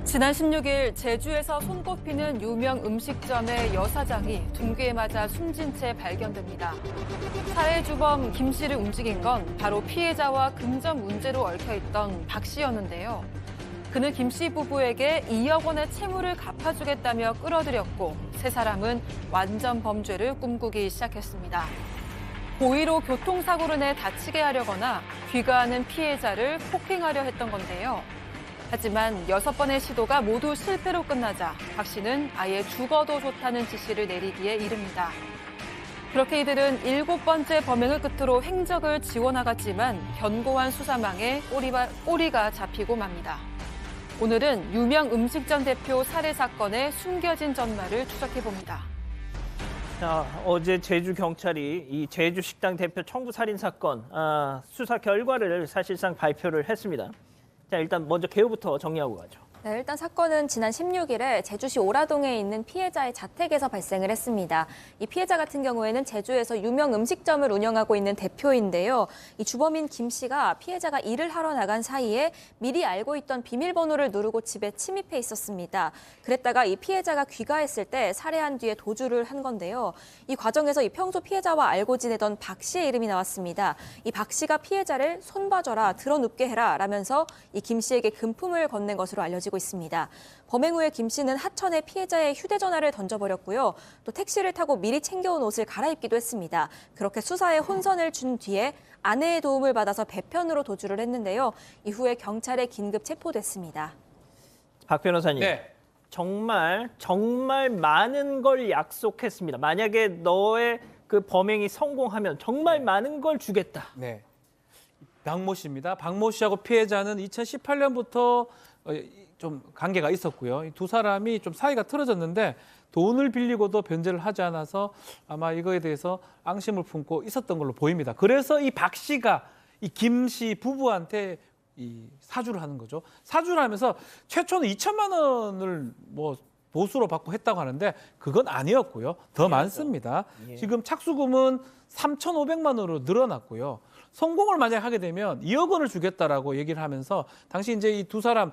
지난 16일 제주에서 손꼽히는 유명 음식점의 여사장이 둥기에 맞아 숨진 채 발견됩니다. 사회주범 김 씨를 움직인 건 바로 피해자와 금전 문제로 얽혀있던 박 씨였는데요. 그는 김 씨 부부에게 2억 원의 채무를 갚아주겠다며 끌어들였고 세 사람은 완전 범죄를 꿈꾸기 시작했습니다. 고의로 교통사고를 내 다치게 하려거나 귀가하는 피해자를 폭행하려 했던 건데요. 하지만 6번의 시도가 모두 실패로 끝나자 박 씨는 아예 죽어도 좋다는 지시를 내리기에 이릅니다. 그렇게 이들은 7번째 범행을 끝으로 행적을 지워나갔지만 견고한 수사망에 꼬리가 잡히고 맙니다. 오늘은 유명 음식점 대표 살해 사건의 숨겨진 전말을 추적해봅니다. 자, 어제 제주 경찰이 이 제주 식당 대표 청부 살인 사건 수사 결과를 사실상 발표를 했습니다. 자, 일단 먼저 개요부터 정리하고 가죠. 네, 일단 사건은 지난 16일에 제주시 오라동에 있는 피해자의 자택에서 발생을 했습니다. 이 피해자 같은 경우에는 제주에서 유명 음식점을 운영하고 있는 대표인데요. 이 주범인 김 씨가 피해자가 일을 하러 나간 사이에 미리 알고 있던 비밀번호를 누르고 집에 침입해 있었습니다. 그랬다가 이 피해자가 귀가했을 때 살해한 뒤에 도주를 한 건데요. 이 과정에서 이 평소 피해자와 알고 지내던 박 씨의 이름이 나왔습니다. 이 박 씨가 피해자를 손 봐줘라, 들어눕게 해라 라면서 이 김 씨에게 금품을 건넨 것으로 알려지고 있습니다. 범행 후에 김 씨는 하천에 피해자의 휴대전화를 던져버렸고요. 또 택시를 타고 미리 챙겨온 옷을 갈아입기도 했습니다. 그렇게 수사에 혼선을 준 뒤에 아내의 도움을 받아서 배편으로 도주를 했는데요. 이후에 경찰에 긴급 체포됐습니다. 박 변호사님, 네. 정말 많은 걸 약속했습니다. 만약에 너의 그 범행이 성공하면 정말 많은 걸 주겠다. 네. 박모 씨입니다. 박모 씨하고 피해자는 2018년부터 좀 관계가 있었고요. 이 두 사람이 좀 사이가 틀어졌는데 돈을 빌리고도 변제를 하지 않아서 아마 이거에 대해서 앙심을 품고 있었던 걸로 보입니다. 그래서 이 박 씨가 이 김 씨 부부한테 이 사주를 하는 거죠. 사주를 하면서 최초는 2천만 원을 뭐 보수로 받고 했다고 하는데 그건 아니었고요. 더 많습니다. 예. 지금 착수금은 3,500만 원으로 늘어났고요. 성공을 만약 하게 되면 2억 원을 주겠다라고 얘기를 하면서 당시 이제 이 두 사람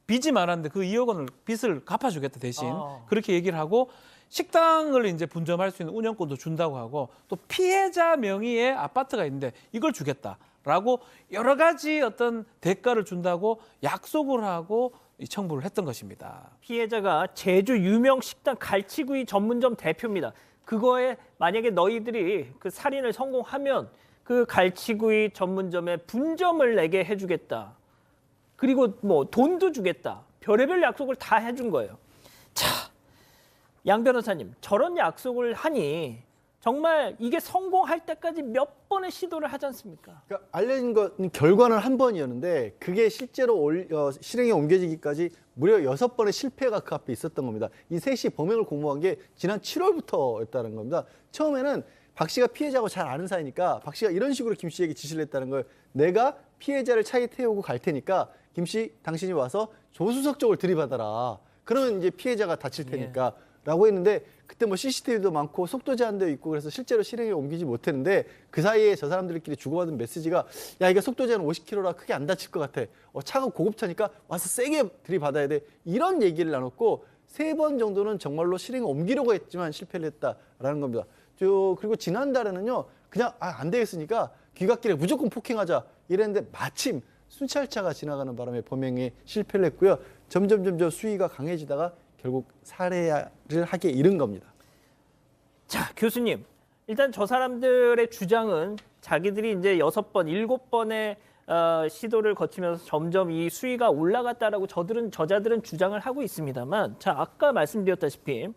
빚이 많았는데 그 2억 원을 빚을 갚아주겠다 대신 그렇게 얘기를 하고 식당을 이제 분점할 수 있는 운영권도 준다고 하고 또 피해자 명의의 아파트가 있는데 이걸 주겠다라고 여러 가지 어떤 대가를 준다고 약속을 하고 청부를 했던 것입니다. 피해자가 제주 유명 식당 갈치구이 전문점 대표입니다. 그거에 만약에 너희들이 그 살인을 성공하면 그 갈치구이 전문점에 분점을 내게 해주겠다. 그리고 뭐 돈도 주겠다. 별의별 약속을 다 해준 거예요. 자, 양 변호사님, 저런 약속을 하니 정말 이게 성공할 때까지 몇 번의 시도를 하지 않습니까? 그러니까 알려진 건 결과는 한 번이었는데 그게 실제로 실행에 옮겨지기까지 무려 6번의 실패가 그 앞에 있었던 겁니다. 이 셋이 범행을 공모한 게 지난 7월부터였다는 겁니다. 처음에는 박 씨가 피해자하고 잘 아는 사이니까 박 씨가 이런 식으로 김 씨에게 지시를 했다는 걸 내가 피해자를 차에 태우고 갈 테니까 김 씨 당신이 와서 조수석 쪽을 들이받아라. 그러면 이제 피해자가 다칠 테니까 라고 했는데 그때 뭐 CCTV도 많고 속도 제한되어 있고 그래서 실제로 실행에 옮기지 못했는데 그 사이에 저 사람들끼리 주고받은 메시지가 야 이게 속도 제한 50km라 크게 안 다칠 것 같아. 차가 고급차니까 와서 세게 들이받아야 돼. 이런 얘기를 나눴고 3번 정도는 정말로 실행에 옮기려고 했지만 실패를 했다라는 겁니다. 그리고 지난달에는요 그냥 안 되겠으니까 귀갓길에 무조건 폭행하자 이랬는데 마침 순찰차가 지나가는 바람에 범행에 실패를 했고요. 점점 수위가 강해지다가 결국 살해를 하게 이른 겁니다. 자, 교수님. 일단 저 사람들의 주장은 자기들이 이제 6번, 7번의 시도를 거치면서 점점 이 수위가 올라갔다라고 저자들은 주장을 하고 있습니다만, 자, 아까 말씀드렸다시피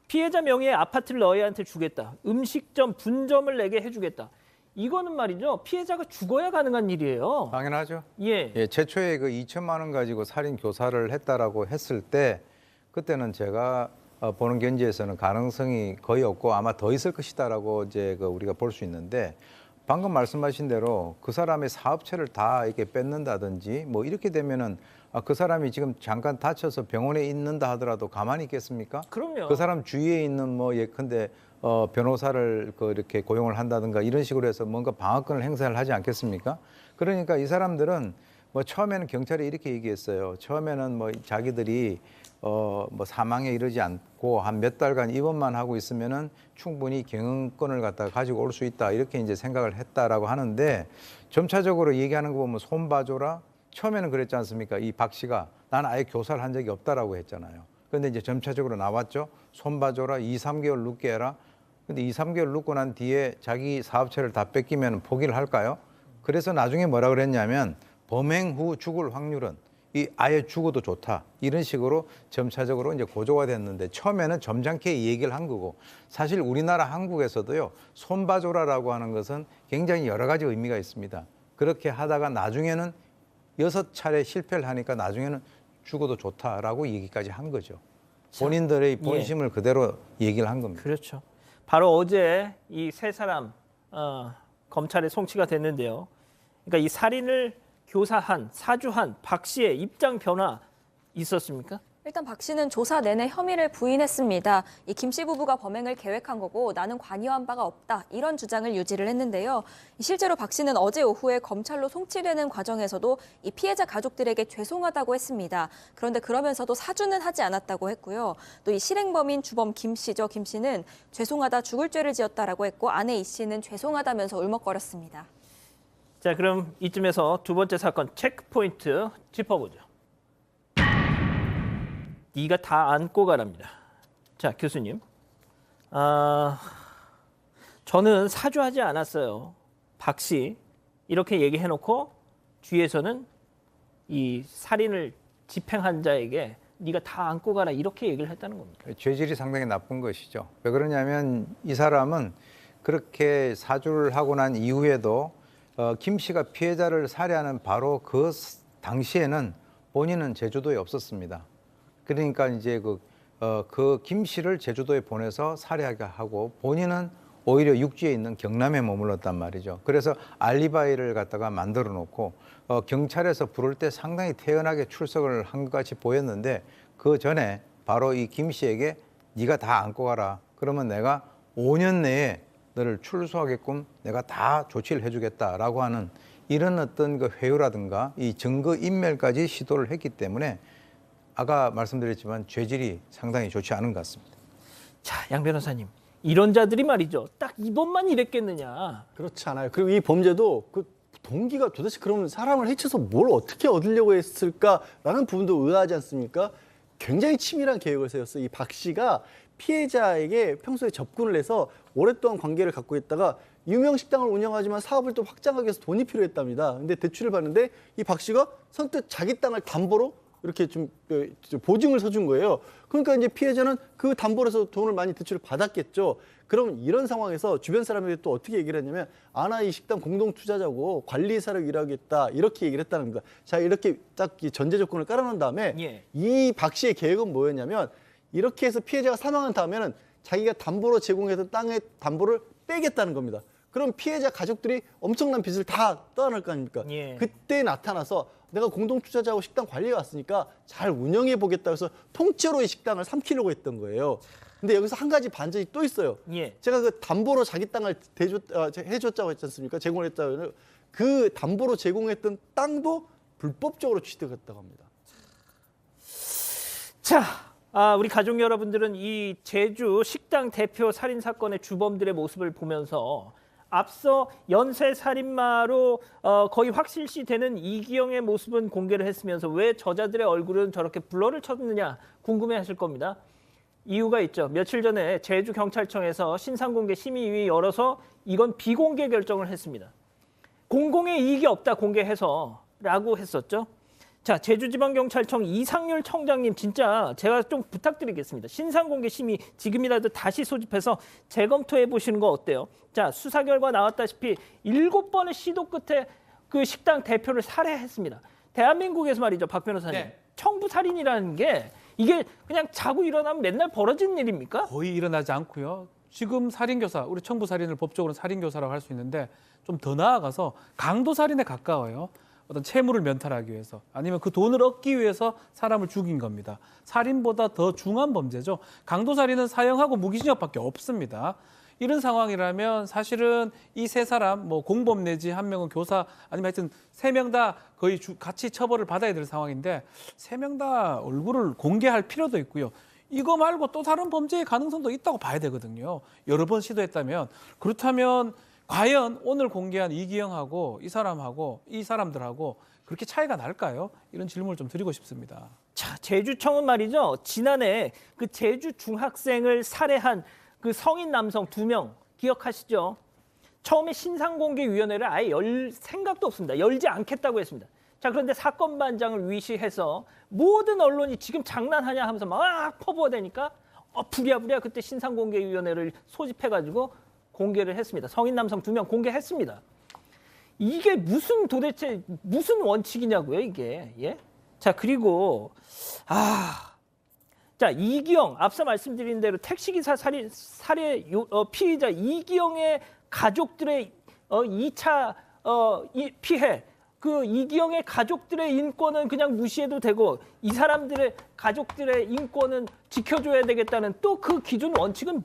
피해자 명의의 아파트를 너희한테 주겠다. 음식점, 분점을 내게 해주겠다. 이거는 말이죠. 피해자가 죽어야 가능한 일이에요. 당연하죠. 예. 최초에 그 2천만 원 가지고 살인 교사를 했다라고 했을 때 그때는 제가 보는 견지에서는 가능성이 거의 없고 아마 더 있을 것이다라고 이제 우리가 볼 수 있는데 방금 말씀하신 대로 그 사람의 사업체를 다 이렇게 뺏는다든지 뭐 이렇게 되면은 그 사람이 지금 잠깐 다쳐서 병원에 있는다 하더라도 가만히 있겠습니까? 그럼요. 그 사람 주위에 있는 뭐 예컨대 변호사를 이렇게 고용을 한다든가 이런 식으로 해서 뭔가 방어권을 행사를 하지 않겠습니까? 그러니까 이 사람들은 뭐 처음에는 경찰이 이렇게 얘기했어요. 처음에는 뭐 자기들이 뭐 사망에 이르지 않고 한 몇 달간 입원만 하고 있으면은 충분히 경영권을 갖다가 가지고 올 수 있다 이렇게 이제 생각을 했다라고 하는데 점차적으로 얘기하는 거 보면 손 봐줘라. 처음에는 그랬지 않습니까? 이 박 씨가 나는 아예 교사를 한 적이 없다라고 했잖아요. 그런데 이제 점차적으로 나왔죠. 손 봐줘라. 2, 3개월 눕게 해라. 근데 2, 3개월 눕고 난 뒤에 자기 사업체를 다 뺏기면 포기를 할까요? 그래서 나중에 뭐라 그랬냐면 범행 후 죽을 확률은 이 아예 죽어도 좋다. 이런 식으로 점차적으로 이제 고조가 됐는데 처음에는 점잖게 이 얘기를 한 거고 사실 우리나라 한국에서도요. 손 봐줘라라고 하는 것은 굉장히 여러 가지 의미가 있습니다. 그렇게 하다가 나중에는 6차례 실패를 하니까 나중에는 죽어도 좋다라고 얘기까지 한 거죠. 본인들의 본심을 그대로 얘기를 한 겁니다. 그렇죠. 바로 어제 이 세 사람 검찰에 송치가 됐는데요. 그러니까 이 살인을 교사한, 사주한 박 씨의 입장 변화 있었습니까? 일단 박 씨는 조사 내내 혐의를 부인했습니다. 이 김 씨 부부가 범행을 계획한 거고 나는 관여한 바가 없다. 이런 주장을 유지를 했는데요. 실제로 박 씨는 어제 오후에 검찰로 송치되는 과정에서도 이 피해자 가족들에게 죄송하다고 했습니다. 그런데 그러면서도 사주는 하지 않았다고 했고요. 또 이 실행범인 주범 김 씨죠. 김 씨는 죄송하다 죽을 죄를 지었다라고 했고 아내 이 씨는 죄송하다면서 울먹거렸습니다. 자, 그럼 이쯤에서 두 번째 사건 체크포인트 짚어보죠. 네가 다 안고 가랍니다. 자, 교수님. 저는 사주하지 않았어요. 박 씨. 이렇게 얘기해놓고 뒤에서는 이 살인을 집행한 자에게 네가 다 안고 가라 이렇게 얘기를 했다는 겁니다. 죄질이 상당히 나쁜 것이죠. 왜 그러냐면 이 사람은 그렇게 사주를 하고 난 이후에도 김 씨가 피해자를 살해하는 바로 그 당시에는 본인은 제주도에 없었습니다. 그러니까 이제 그 김 씨를 제주도에 보내서 살해하게 하고 본인은 오히려 육지에 있는 경남에 머물렀단 말이죠. 그래서 알리바이를 갖다가 만들어 놓고 경찰에서 부를 때 상당히 태연하게 출석을 한 것 같이 보였는데 그 전에 바로 이 김 씨에게 네가 다 안고 가라. 그러면 내가 5년 내에 너를 출소하게끔 내가 다 조치를 해주겠다라고 하는 이런 어떤 그 회유라든가 이 증거 인멸까지 시도를 했기 때문에 아까 말씀드렸지만 죄질이 상당히 좋지 않은 것 같습니다. 자, 양 변호사님. 이런 자들이 말이죠. 딱 이번만 이랬겠느냐. 그렇지 않아요. 그리고 이 범죄도 그 동기가 도대체 그러면 사람을 해쳐서 뭘 어떻게 얻으려고 했을까라는 부분도 의아하지 않습니까? 굉장히 치밀한 계획을 세웠어요. 이 박 씨가 피해자에게 평소에 접근을 해서 오랫동안 관계를 갖고 있다가 유명 식당을 운영하지만 사업을 또 확장하기 위해서 돈이 필요했답니다. 근데 대출을 받는데 이 박 씨가 선뜻 자기 땅을 담보로 이렇게 좀 보증을 서준 거예요. 그러니까 이제 피해자는 그 담보로서 돈을 많이 대출을 받았겠죠. 그럼 이런 상황에서 주변 사람에게 또 어떻게 얘기를 했냐면 나 이 식당 공동 투자자고 관리사로 일하겠다 이렇게 얘기를 했다는 겁니다. 자, 이렇게 딱 전제 조건을 깔아놓은 다음에 이 박 씨의 계획은 뭐였냐면 이렇게 해서 피해자가 사망한 다음에는 자기가 담보로 제공했던 땅의 담보를 빼겠다는 겁니다. 그럼 피해자 가족들이 엄청난 빚을 다 떠안을 거 아닙니까? 그때 나타나서 내가 공동투자자하고 식당 관리에 왔으니까 잘 운영해 보겠다 해서 통째로 이 식당을 삼키려고 했던 거예요. 근데 여기서 한 가지 반전이 또 있어요. 제가 그 담보로 자기 땅을 해줬다고 했지 않습니까? 제공을 했다고. 그 담보로 제공했던 땅도 불법적으로 취득했다고 합니다. 자, 우리 가족 여러분들은 이 제주 식당 대표 살인 사건의 주범들의 모습을 보면서 앞서 연쇄 살인마로 거의 확실시 되는 이기영의 모습은 공개를 했으면서 왜 저자들의 얼굴은 저렇게 블러를 쳤느냐 궁금해하실 겁니다. 이유가 있죠. 며칠 전에 제주경찰청에서 신상공개 심의위 열어서 이건 비공개 결정을 했습니다. 공공의 이익이 없다 공개해서라고 했었죠. 자, 제주지방경찰청 이상률 청장님 진짜 제가 좀 부탁드리겠습니다. 신상공개 심의 지금이라도 다시 소집해서 재검토해 보시는 거 어때요? 자, 수사 결과 나왔다시피 7번의 시도 끝에 그 식당 대표를 살해했습니다. 대한민국에서 말이죠, 박 변호사님. 청부 살인이라는 게 이게 그냥 자고 일어나면 맨날 벌어지는 일입니까? 거의 일어나지 않고요. 지금 살인교사, 우리 청부 살인을 법적으로 살인교사라고 할 수 있는데 좀 더 나아가서 강도 살인에 가까워요. 어떤 채무를 면탈하기 위해서 아니면 그 돈을 얻기 위해서 사람을 죽인 겁니다. 살인보다 더 중한 범죄죠. 강도살인은 사형하고 무기징역밖에 없습니다. 이런 상황이라면 사실은 이 세 사람 뭐 공범 내지 한 명은 교사 아니면 하여튼 세 명 다 거의 같이 처벌을 받아야 될 상황인데 세 명 다 얼굴을 공개할 필요도 있고요. 이거 말고 또 다른 범죄의 가능성도 있다고 봐야 되거든요. 여러 번 시도했다면. 그렇다면 과연 오늘 공개한 이기영하고 이 사람하고 이 사람들하고 그렇게 차이가 날까요? 이런 질문을 좀 드리고 싶습니다. 자, 제주청은 말이죠. 지난해 그 제주 중학생을 살해한 그 성인 남성 2명 기억하시죠? 처음에 신상공개위원회를 아예 열 생각도 없습니다. 열지 않겠다고 했습니다. 자, 그런데 사건 반장을 위시해서 모든 언론이 지금 장난하냐 하면서 막 퍼부어대니까 부랴부랴 그때 신상공개위원회를 소집해가지고 공개를 했습니다. 성인 남성 2명 공개했습니다. 이게 도대체 무슨 원칙이냐고요, 이게. 예? 자, 그리고 자, 이기영 앞서 말씀드린 대로 택시기사 살해 피의자 이기영의 가족들의 2차 피해, 그 이기영의 가족들의 인권은 그냥 무시해도 되고 이 사람들의 가족들의 인권은 지켜줘야 되겠다는 또 그 기준 원칙은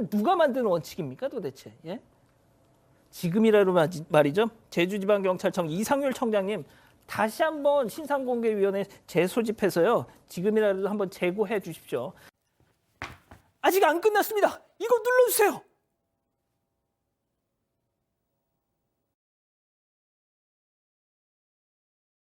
누가 만든 원칙입니까 도대체? 예? 지금이라도 말이죠. 제주지방경찰청 이상률 청장님 다시 한번 신상공개위원회 재소집해서요. 지금이라도 한번 재고해 주십시오. 아직 안 끝났습니다. 이거 눌러주세요.